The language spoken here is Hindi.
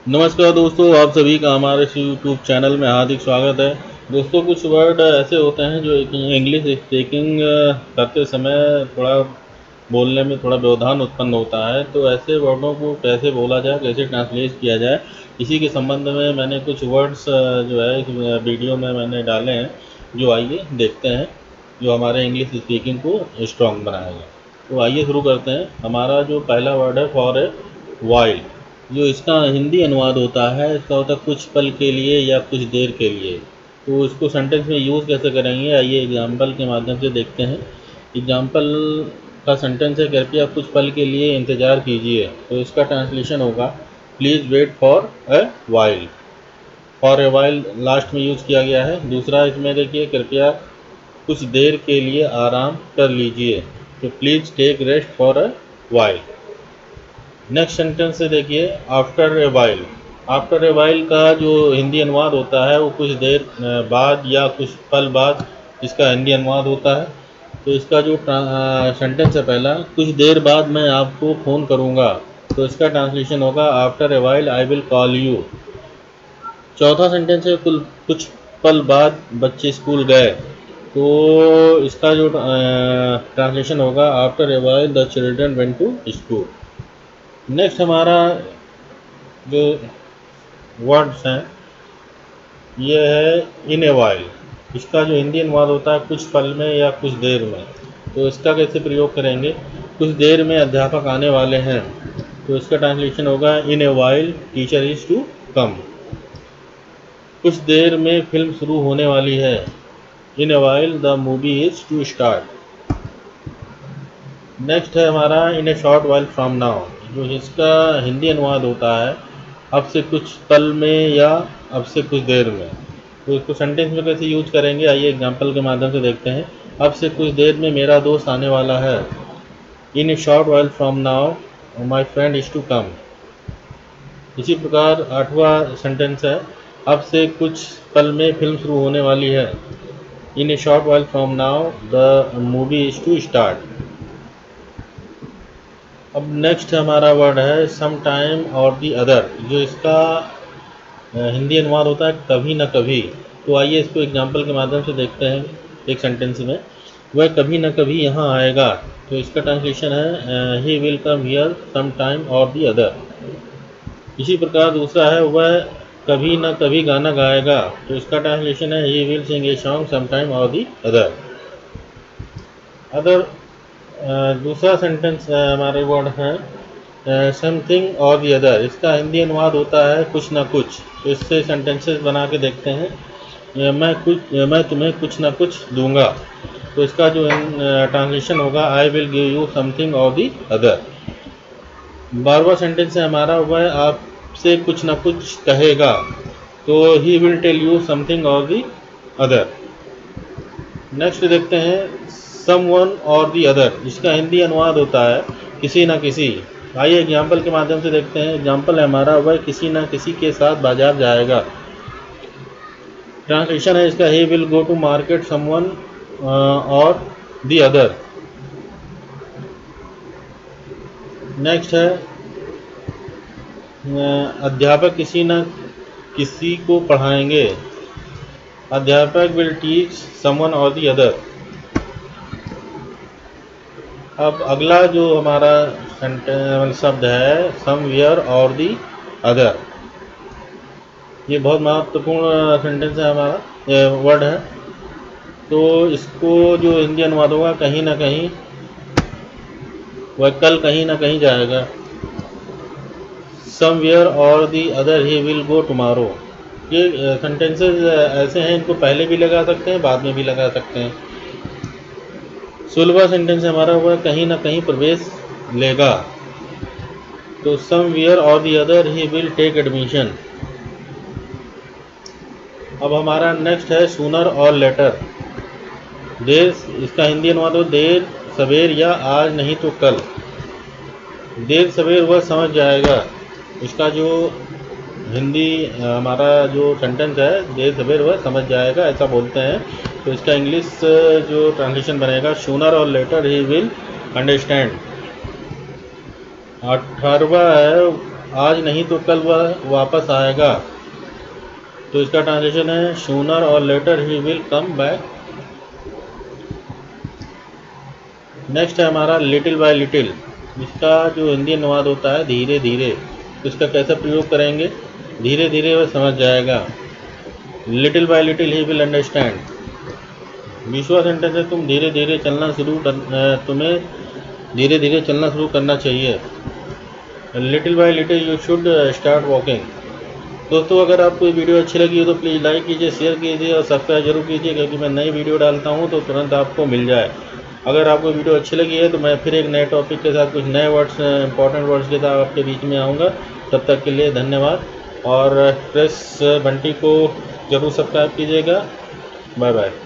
नमस्कार दोस्तों, आप सभी का हमारे यूट्यूब चैनल में हार्दिक स्वागत है। दोस्तों, कुछ वर्ड ऐसे होते हैं जो इंग्लिश स्पीकिंग करते समय थोड़ा बोलने में थोड़ा व्यवधान उत्पन्न होता है। तो ऐसे वर्डों को कैसे बोला जाए, कैसे ट्रांसलेट किया जाए, इसी के संबंध में मैंने कुछ वर्ड्स जो है इस वीडियो में मैंने डाले हैं, जो आइए देखते हैं, जो हमारे इंग्लिश स्पीकिंग को स्ट्रॉन्ग बनाएगा। तो आइए शुरू करते हैं। हमारा जो पहला वर्ड है फॉर ए वाइल, जो इसका हिंदी अनुवाद होता है, इसका होता है कुछ पल के लिए या कुछ देर के लिए। तो इसको सेंटेंस में यूज़ कैसे करेंगे, आइए एग्जाम्पल के माध्यम से देखते हैं। एग्जाम्पल का सेंटेंस है, कृपया कुछ पल के लिए इंतज़ार कीजिए। तो इसका ट्रांसलेशन होगा please wait for a while. For a while लास्ट में यूज़ किया गया है। दूसरा इसमें देखिए, कृपया कुछ देर के लिए आराम कर लीजिए। तो please take rest for a while. Next sentence से देखिए, after a while. After a while का जो हिंदी अनुवाद होता है वो कुछ देर बाद या कुछ पल बाद इसका हिंदी अनुवाद होता है। तो इसका जो सेंटेंस है पहला, कुछ देर बाद मैं आपको फ़ोन करूंगा। तो इसका ट्रांसलेशन होगा after a while I will call you. चौथा सेंटेंस है, कुछ पल बाद बच्चे स्कूल गए। तो इसका जो ट्रांसलेशन होगा after a while the children went to school. Next हमारा जो वर्ड्स हैं ये है इन ए वाइल। इसका जो इंडियन अनुवाद होता है कुछ पल में या कुछ देर में। तो इसका कैसे प्रयोग करेंगे, कुछ देर में अध्यापक आने वाले हैं। तो इसका ट्रांसलेशन होगा in a while teacher is to come. कुछ देर में फिल्म शुरू होने वाली है। In a while the movie is to start. Next है हमारा in a short while from now, जो इसका हिंदी अनुवाद होता है अब से कुछ पल में या अब से कुछ देर में। तो इसको सेंटेंस में कैसे यूज करेंगे, आइए एग्जांपल के माध्यम से देखते हैं। अब से कुछ देर में मेरा दोस्त आने वाला है। In a short while from now my friend is to come. इसी प्रकार आठवां सेंटेंस है, अब से कुछ पल में फिल्म शुरू होने वाली है। In a short while from now the movie is to start. अब नेक्स्ट हमारा वर्ड है some time or the other, जो इसका हिंदी अनुवाद होता है कभी न कभी। तो आइए इसको एग्जांपल के माध्यम से देखते हैं एक सेंटेंस में। वह कभी न कभी यहाँ आएगा। तो इसका ट्रांसलेशन है he will come here some time or the other. इसी प्रकार दूसरा है, वह कभी न कभी गाना गाएगा। तो इसका ट्रांसलेशन है he will sing a song some time or the other. Other दूसरा सेंटेंस हमारे वर्ड है समथिंग और दी अदर। इसका हिंदी अनुवाद होता है कुछ ना कुछ। तो इससे सेंटेंसेस बना के देखते हैं। मैं तुम्हें कुछ ना कुछ दूंगा। तो इसका जो ट्रांसलेशन होगा I will give you something or the other. 12वां sentence है हमारा, वह आपसे कुछ ना कुछ कहेगा। तो he will tell you something or the other. Next देखते हैं समवन और दी अदर। इसका हिंदी अनुवाद होता है किसी ना किसी। आइए एग्जाम्पल के माध्यम से देखते हैं। एग्जाम्पल है हमारा, वह किसी ना किसी के साथ बाजार जाएगा। ट्रांसलेशन है इसका, he will go to market someone or the other. Next है अध्यापक किसी न किसी को पढ़ाएंगे। अध्यापक will teach someone or the other. अब अगला जो हमारा शब्द है समवेयर और दी अदर। ये बहुत महत्वपूर्ण सेंटेंस है हमारा, वर्ड है। तो इसको जो हिंदी अनुवाद होगा कहीं ना कहीं, वह कल कहीं ना कहीं जाएगा। Somewhere or the other he will go tomorrow. ये सेंटेंसेस ऐसे हैं, इनको पहले भी लगा सकते हैं, बाद में भी लगा सकते हैं। 16वां सेंटेंस हमारा हुआ कहीं ना कहीं प्रवेश लेगा। तो somewhere or the other he will take admission. अब हमारा नेक्स्ट है सूनर और लेटर। देर, इसका हिंदी अनुवाद हो देर सवेर या आज नहीं तो कल। देर सवेर वह समझ जाएगा। इसका जो हिंदी हमारा जो सेंटेंस है, देर सवेर वह समझ जाएगा, ऐसा बोलते हैं। तो इसका इंग्लिश जो ट्रांसलेशन बनेगा sooner or later he will understand. 18वां है आज नहीं तो कल वह वापस आएगा। तो इसका ट्रांसलेशन है sooner or later he will come back. Next है हमारा लिटिल बाय लिटिल। इसका जो हिंदी अनुवाद होता है धीरे धीरे। तो इसका कैसे प्रयोग करेंगे? धीरे धीरे वह समझ जाएगा। Little bye little he will understand. विश्वा सेंटेंस है तुम्हें धीरे धीरे चलना शुरू करना चाहिए। Little bye little you should start walking. दोस्तों अगर आपको ये वीडियो अच्छी लगी हो तो प्लीज़ लाइक कीजिए, शेयर कीजिए और सब्सक्राइब जरूर कीजिए, क्योंकि मैं नई वीडियो डालता हूँ तो तुरंत आपको मिल जाए। अगर आपको वीडियो अच्छी लगी है तो मैं फिर एक नए टॉपिक के साथ, कुछ नए वर्ड्स, इंपॉर्टेंट वर्ड्स के साथ आपके बीच में आऊँगा। तब तक के लिए धन्यवाद और प्रेस बंटी को ज़रूर सब्सक्राइब कीजिएगा। Bye bye.